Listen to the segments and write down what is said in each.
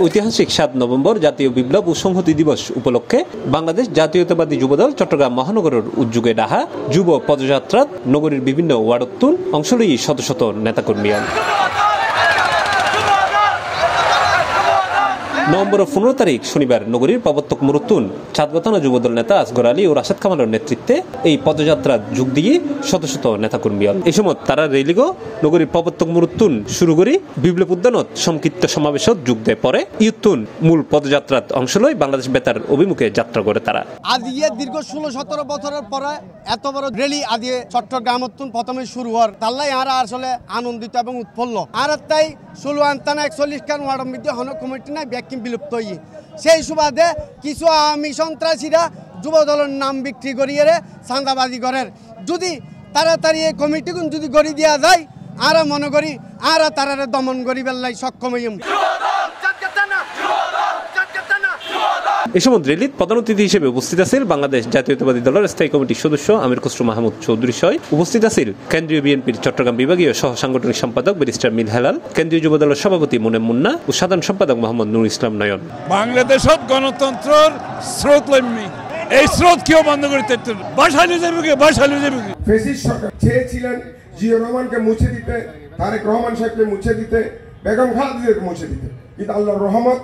ঐতিহাসিক ৭ নভেম্বর জাতীয় বিপ্লব ও সংহতি দিবস উপলক্ষে বাংলাদেশ জাতীয়তাবাদী যুবদল চট্টগ্রাম মহানগরের উদ্যোগে ডাহা যুব পদযাত্রাত নগরীর বিভিন্ন ওয়ার্ডতুন অংশ লই শত শত নেতাকর্মী। নভেম্বর 15 তারিখ শনিবার নগরীর প্রবর্তক মুরুত্তুন চাঁদগতানা যুবদল নেতা আসগর আলী ও রাশেদ কামালের নেতৃত্বে এই পদযাত্রা যোগ দিয়ে শত শত নেতাকর্মী। এই সময় তারা রেলিগো নগরীর প্রবর্তক মুরুত্তুন শুরু করি বিপ্লব উদ্যানত সংক্ষিপ্ত সমাবেশত যোগ দেয়। পরে ইউত্তুন মূল পদযাত্রাত অংশ লয় বাংলাদেশ বেতার অভিমুখে যাত্রা করে তারা। আজ দীর্ঘ 16-17 বছরের পরে এত বড় রেলি আজ চট্টগ্রামতুন প্রথমে শুরু হওয়ার তাল্লাই আরা আসলে আনন্দিত এবং উৎফুল্ল। আর তাই 16 আন্তানা 41 খান ওয়ার্ডের মধ্যে হন কমিটি নাই ব্যাকিং বিলুপ্ত হয়ে সেই সুবাদে কিছু আওয়ামী সন্ত্রাসীরা যুবদলের নাম বিক্রি করিয়ে চাঁদাবাজি করেন। যদি তাড়াতাড়ি এই কমিটিগুন যদি গড়ি দেওয়া যায় আর মনে করি আর তারা দমন করি বেল্লাই সক্ষম হইম। এ সময় রেলিত প্রধান অতিথি হিসেবে উপস্থিত আছেন বাংলাদেশ জাতীয়তাবাদী দলের স্থায়ী কমিটির সদস্য আমির খসরু মাহমুদ চৌধুরী সহ উপস্থিত আছেন কেন্দ্রীয় বিএনপির চট্টগ্রাম বিভাগীয় সহ সাংগঠনিক সম্পাদক ব্যারিস্টার মিল হেলাল, কেন্দ্রীয় যুবদলের সভাপতি মুনেম মুন্না ও সাধারণ সম্পাদক মোহাম্মদ নুর ইসলাম নয়ন। বাংলাদেশত গণতন্ত্রের স্রোত লম্বি, এই স্রোত কেউ বন্ধ করতে বাসালি যাবে বাসালি যাবে। ফেসিস সরকার চেয়েছিলেন জিয়া রহমানকে মুছে দিতে, তারেক রহমান সাহেবকে মুছে দিতে, বেগম খালেদাকে মুছে দিতে, কিন্তু আল্লাহর রহমত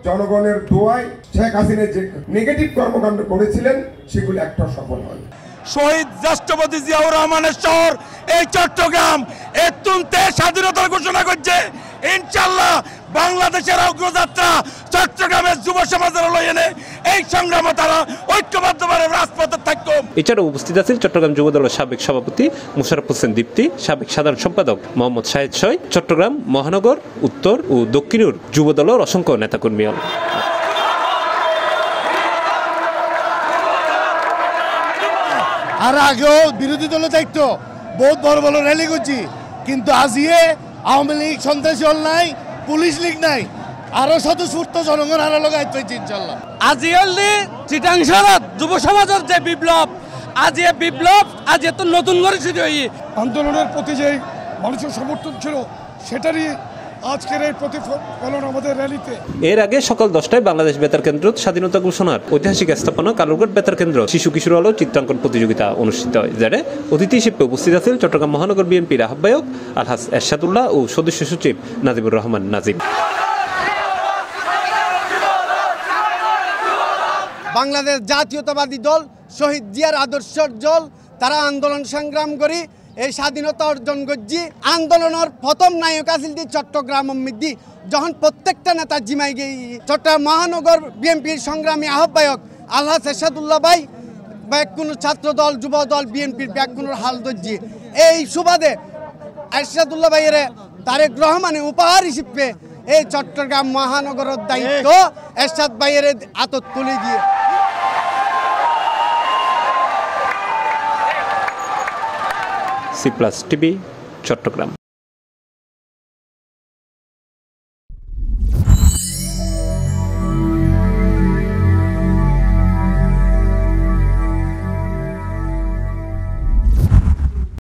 জনগণের দোয়ায় শেখ হাসিনা যে নেগেটিভ কর্মকাণ্ড করেছিলেন সেগুলো একটা সফল হয়। শহীদ রাষ্ট্রপতি জিয়াউর রহমানের শহর এই চট্টগ্রাম এতুনতে স্বাধীনতার ঘোষণা করছে। ইনশাআল্লাহ বাংলাদেশের অগ্রযাত্রা চট্টগ্রামের যুব সমাজের লইনে এই সংগ্রামে তারা ঐক্যবদ্ধভাবে রাজপথে থাকবে। এছাড়াও উপস্থিত আছেন চট্টগ্রাম যুবদলের সাবেক সভাপতি মুশারফ হোসেন দীপ্তি, সাবেক সাধারণ সম্পাদক মোহাম্মদ শাহেদ শয়, চট্টগ্রাম মহানগর উত্তর ও দক্ষিণের যুবদলের অসংখ্য নেতাকর্মী। আর আগেও বিরোধী দলে থাকতো বহুত বড় বড় র্যালি করছি, কিন্তু আজিয়ে আওয়ামী লীগ সন্ত্রাসী হল নাই, পুলিশ লীগ নাই, আরো স্বতঃস্ফূর্ত জনগণ আরো লাগাই পাইছি ইনশাল্লাহ। আজিয়ালি চিটাংশালত যুব সমাজের যে বিপ্লব, আজ এ বিপ্লব আজ এত নতুন করে শুরু হই আন্দোলনের প্রতি যে মানুষের সমর্থন ছিল সেটারই আজকের এই প্রতিফলন আমাদের র্যালিতে। এর আগে সকাল 10টায় বাংলাদেশ বেতার কেন্দ্র স্বাধীনতা ঘোষণার ঐতিহাসিক স্থাপনা কালুরঘাট বেতার কেন্দ্র শিশু কিশোর আলো চিত্রাঙ্কন প্রতিযোগিতা অনুষ্ঠিত হয়, যাতে অতিথি হিসেবে উপস্থিত আছেন চট্টগ্রাম মহানগর বিএনপির আহ্বায়ক আলহাজ এরশাদুল্লাহ ও সদস্য সচিব নাজিবুর রহমান নাজিম। বাংলাদেশ জাতীয়তাবাদী দল শহীদ জিয়ার আদর্শের দল, তারা আন্দোলন সংগ্রাম করি এই স্বাধীনতা অর্জন করছি। আন্দোলনের প্রথম নায়ক আছিল চট্টগ্রাম মধ্যে যখন প্রত্যেকটা নেতা জিমাই গিয়ে চট্টগ্রাম মহানগর বিএনপির সংগ্রামী আহ্বায়ক আলহাজ এরশাদুল্লাহ ভাই ব্যাক কোনো ছাত্র দল যুব দল বিএনপির ব্যাক কোনো হাল ধরছি। এই সুবাদে এরশাদুল্লাহ ভাইয়ের তারেক রহমানে উপহার হিসেবে এই চট্টগ্রাম মহানগরের দায়িত্ব এরশাদ ভাইয়ের আতত তুলে দিয়ে C+ TV চট্টগ্রাম।